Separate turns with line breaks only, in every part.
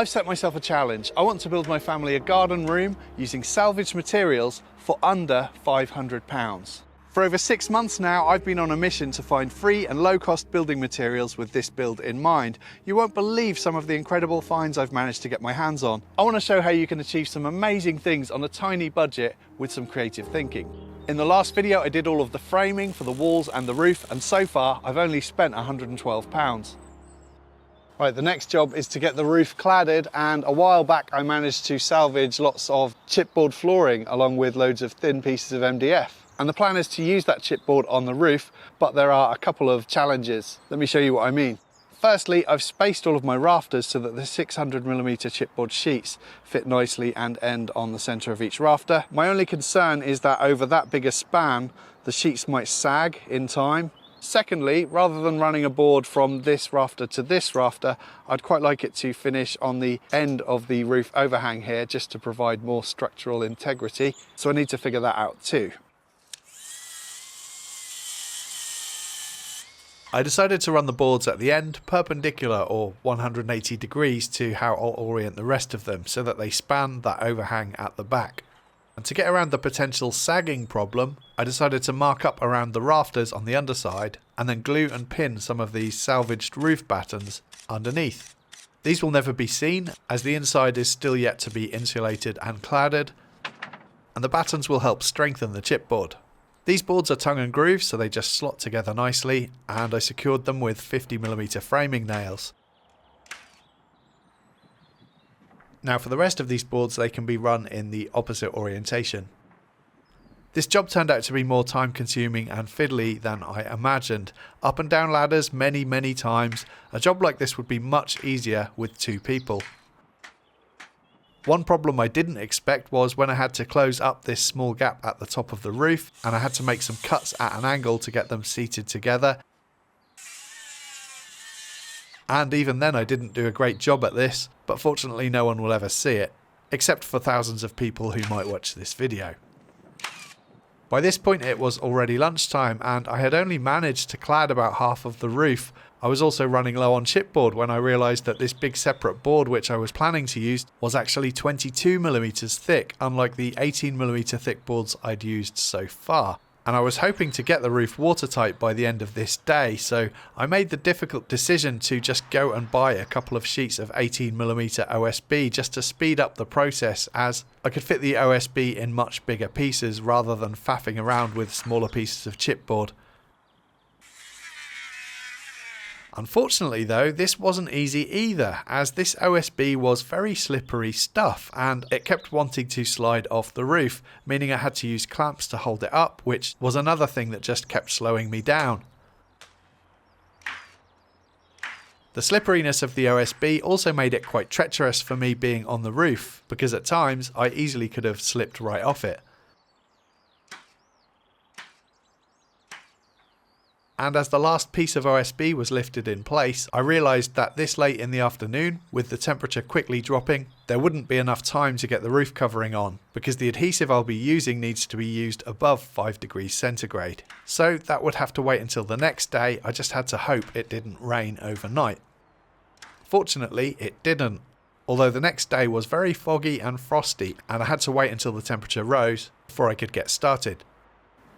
I've set myself a challenge. I want to build my family a garden room using salvaged materials for under £500. For over 6 months now, I've been on a mission to find free and low-cost building materials with this build in mind. You won't believe some of the incredible finds I've managed to get my hands on. I want to show how you can achieve some amazing things on a tiny budget with some creative thinking. In the last video, I did all of the framing for the walls and the roof, and so far I've only spent £112. Right, the next job is to get the roof cladded, and a while back I managed to salvage lots of chipboard flooring along with loads of thin pieces of MDF. And the plan is to use that chipboard on the roof, but there are a couple of challenges. Let me show you what I mean. Firstly, I've spaced all of my rafters so that the 600mm chipboard sheets fit nicely and end on the centre of each rafter. My only concern is that over that big a span, the sheets might sag in time. Secondly, rather than running a board from this rafter to this rafter, I'd quite like it to finish on the end of the roof overhang here, just to provide more structural integrity. So I need to figure that out too. I decided to run the boards at the end, perpendicular or 180 degrees to how I'll orient the rest of them, so that they span that overhang at the back. And to get around the potential sagging problem, I decided to mark up around the rafters on the underside and then glue and pin some of these salvaged roof battens underneath. These will never be seen, as the inside is still yet to be insulated and cladded, and the battens will help strengthen the chipboard. These boards are tongue and groove, so they just slot together nicely, and I secured them with 50mm framing nails. Now for the rest of these boards, they can be run in the opposite orientation. This job turned out to be more time consuming and fiddly than I imagined. Up and down ladders many times. A job like this would be much easier with 2 people. One problem I didn't expect was when I had to close up this small gap at the top of the roof, and I had to make some cuts at an angle to get them seated together. And even then I didn't do a great job at this, but fortunately no one will ever see it, except for thousands of people who might watch this video. By this point it was already lunchtime, and I had only managed to clad about half of the roof. I was also running low on chipboard when I realised that this big separate board which I was planning to use was actually 22mm thick, unlike the 18mm thick boards I'd used so far. And I was hoping to get the roof watertight by the end of this day, so I made the difficult decision to just go and buy a couple of sheets of 18mm OSB just to speed up the process, as I could fit the OSB in much bigger pieces rather than faffing around with smaller pieces of chipboard. Unfortunately though, this wasn't easy either, as this OSB was very slippery stuff and it kept wanting to slide off the roof, meaning I had to use clamps to hold it up, which was another thing that just kept slowing me down. The slipperiness of the OSB also made it quite treacherous for me being on the roof, because at times I easily could have slipped right off it. And as the last piece of OSB was lifted in place, I realised that this late in the afternoon, with the temperature quickly dropping, there wouldn't be enough time to get the roof covering on, because the adhesive I'll be using needs to be used above 5 degrees centigrade. So that would have to wait until the next day. I just had to hope it didn't rain overnight. Fortunately, it didn't, although the next day was very foggy and frosty, and I had to wait until the temperature rose before I could get started.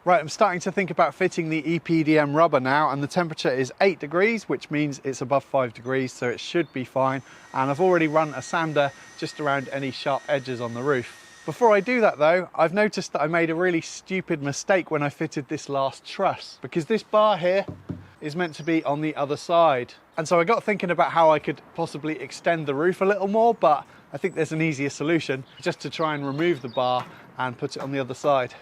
Right, I'm starting to think about fitting the EPDM rubber now, and the temperature is 8 degrees, which means it's above 5 degrees, so it should be fine. And I've already run a sander just around any sharp edges on the roof. Before I do that though, I've noticed that I made a really stupid mistake when I fitted this last truss, because this bar here is meant to be on the other side. And so I got thinking about how I could possibly extend the roof a little more, but I think there's an easier solution, just to try and remove the bar and put it on the other side.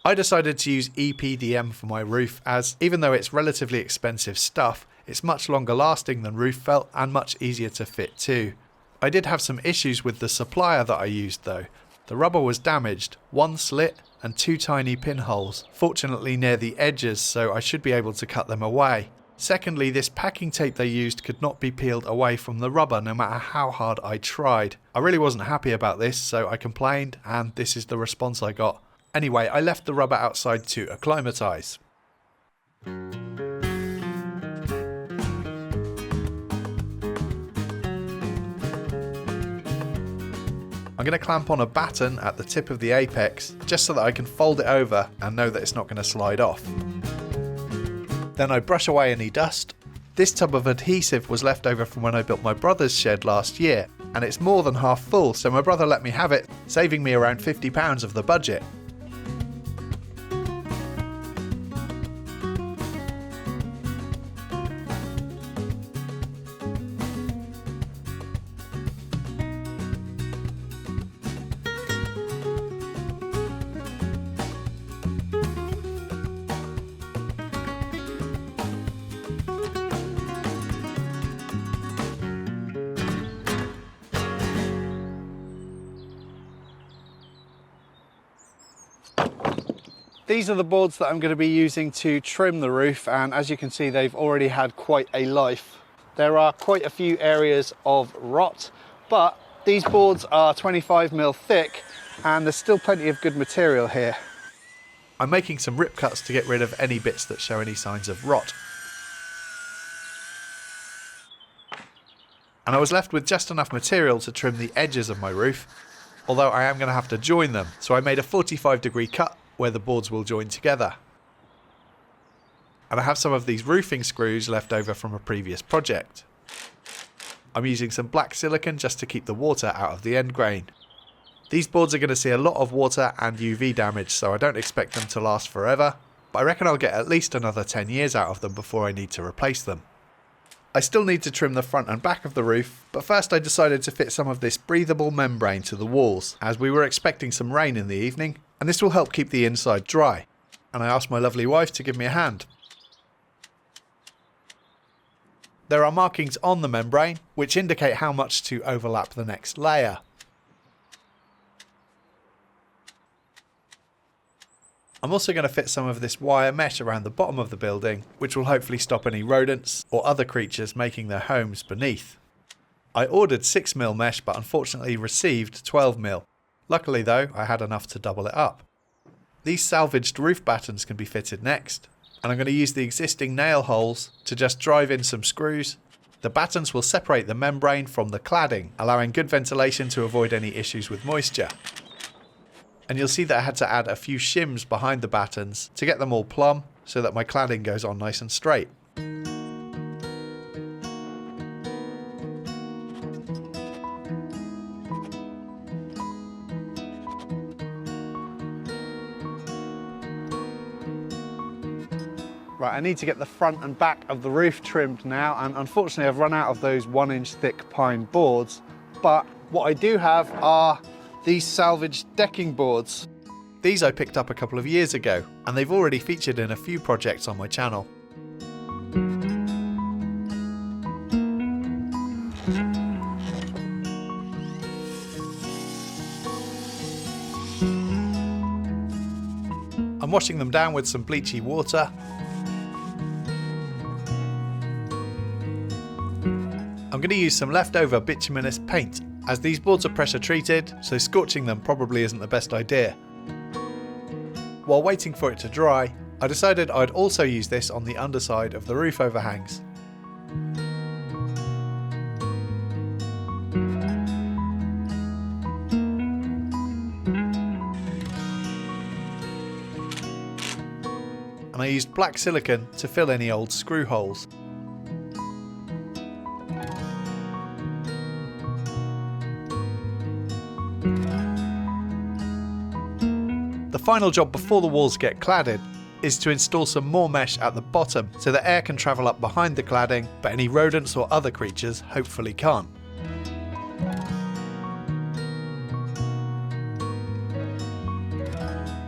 I decided to use EPDM for my roof, as even though it's relatively expensive stuff, it's much longer lasting than roof felt and much easier to fit too. I did have some issues with the supplier that I used though. The rubber was damaged, 1 slit and 2 tiny pinholes, fortunately near the edges, so I should be able to cut them away. Secondly, this packing tape they used could not be peeled away from the rubber no matter how hard I tried. I really wasn't happy about this, so I complained, and this is the response I got. Anyway, I left the rubber outside to acclimatise. I'm going to clamp on a batten at the tip of the apex just so that I can fold it over and know that it's not going to slide off. Then I brush away any dust. This tub of adhesive was left over from when I built my brother's shed last year, and it's more than half full, so my brother let me have it, saving me around £50 of the budget.
These are the boards that I'm going to be using to trim the roof, and as you can see, they've already had quite a life. There are quite a few areas of rot, but these boards are 25mm thick and there's still plenty of good material here.
I'm making some rip cuts to get rid of any bits that show any signs of rot. And I was left with just enough material to trim the edges of my roof, although I am going to have to join them, so I made a 45-degree cut where the boards will join together. And I have some of these roofing screws left over from a previous project. I'm using some black silicone just to keep the water out of the end grain. These boards are going to see a lot of water and UV damage, so I don't expect them to last forever, but I reckon I'll get at least another 10 years out of them before I need to replace them. I still need to trim the front and back of the roof, but first I decided to fit some of this breathable membrane to the walls, as we were expecting some rain in the evening, and this will help keep the inside dry. And I asked my lovely wife to give me a hand. There are markings on the membrane, which indicate how much to overlap the next layer. I'm also going to fit some of this wire mesh around the bottom of the building, which will hopefully stop any rodents or other creatures making their homes beneath. I ordered 6mm mesh but unfortunately received 12mm. Luckily though, I had enough to double it up. These salvaged roof battens can be fitted next, and I'm going to use the existing nail holes to just drive in some screws. The battens will separate the membrane from the cladding, allowing good ventilation to avoid any issues with moisture. And you'll see that I had to add a few shims behind the battens to get them all plumb so that my cladding goes on nice and straight.
Right, I need to get the front and back of the roof trimmed now, and unfortunately I've run out of those 1-inch thick pine boards, but what I do have are these salvaged decking boards.
These I picked up a couple of years ago, and they've already featured in a few projects on my channel. I'm washing them down with some bleachy water. I'm going to use some leftover bituminous paint, as these boards are pressure treated, so scorching them probably isn't the best idea. While waiting for it to dry, I decided I'd also use this on the underside of the roof overhangs. And I used black silicone to fill any old screw holes. The final job before the walls get cladded is to install some more mesh at the bottom so that air can travel up behind the cladding, but any rodents or other creatures hopefully can't.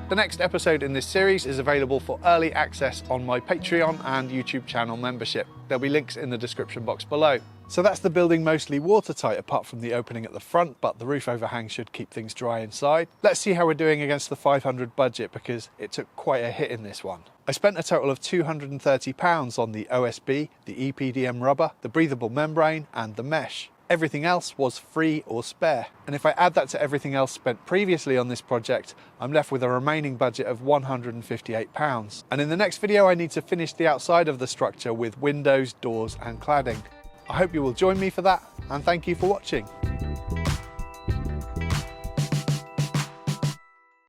The next episode in this series is available for early access on my Patreon and YouTube channel membership. There'll be links in the description box below. So that's the building mostly watertight apart from the opening at the front, but the roof overhang should keep things dry inside. Let's see how we're doing against the 500 budget, because it took quite a hit in this one. I spent a total of £230 on the OSB, the EPDM rubber, the breathable membrane and the mesh. Everything else was free or spare. And if I add that to everything else spent previously on this project, I'm left with a remaining budget of £158. And in the next video, I need to finish the outside of the structure with windows, doors and cladding. I hope you will join me for that, and thank you for watching.